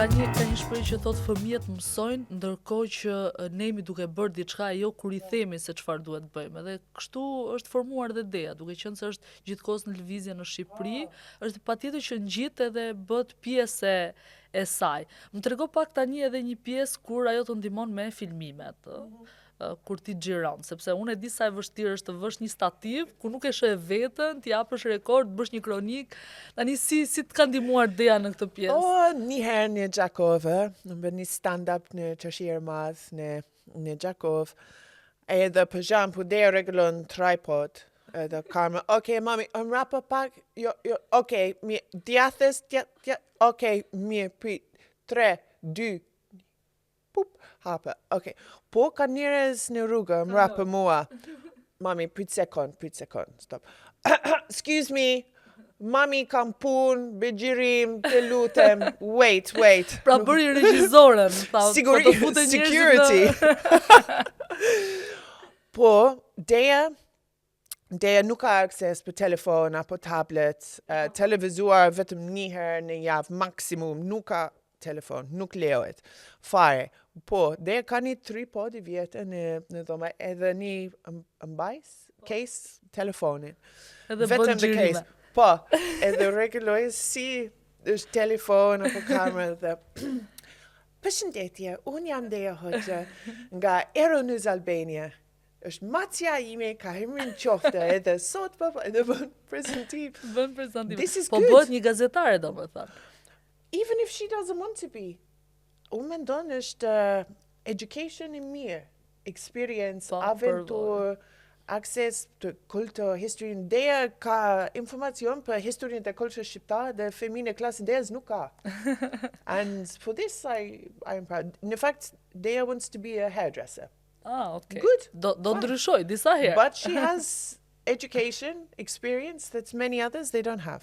ka një shprehje që thotë fëmijët mësojnë, ndërkohë që ne jemi duke bërë diçka jo kur I themi se çfarë duhet bëjmë. Edhe kështu është formuar dhe Dea, duke qenë se është gjithkohës në lëvizje në Shqipëri, është patjetër që ngjit edhe bëhet pjesë e saj. Më trego pak tani edhe një pjesë kur ajo të ndihmon me filmimet. Kur ti xhiron, sepse unë e di sa e vështirë është të vësh një stativ, ku nuk e sheh veten, ti japësh rekord, bësh një kronik. Tani si të ka ndihmuar Dea në këtë pjesë? Një herë në Gjakova, në bërë një stand-up në Qashirë Madh në Gjakov, edhe për shembull Dea rregullon tripod, edhe Karma, mami, rapa pak, djathës, mirë, prit, 3, 2, pup, hapa, Po ka njerëz në rrugë, më rapë mua. Mami, prit sekund, stop. Excuse me, mami kam pun, begjirim, të lutem, wait. Pra bëri regjizoren, security. Po, Dea nuk ka akses për telefon apo tablet, televizuar vetëm një herë në javë maksimum, nuk ka telefon, nuk lejohet. Fare. Po, Dea ka një tripod I vjetë në dhoma, edhe një mbajs, case, telefonin. Edhe vetëm bën xhirime. Po, edhe rregulloj si është telefon apo kamerë dhe Përshëndetje, unë jam Dea Hoxha nga Aeronews Albania. Është macja ime ka emrin qofte edhe sot edhe bën prezentim. This is po good. bëhet një gazetare domethënë. Even if she doesn't want to be. Unë mendon është education I mirë, experience, aventur, access të kultur, historinë. Dea ka informacion për historinë të kulturës shqiptare dhe fëmijën e klasën Deas nuk ka. And for this I'm proud. In fact, Dea wants to be a hairdresser. Okay. Good. Do ndryshoj disa herë. But she has education, experience that many others they don't have.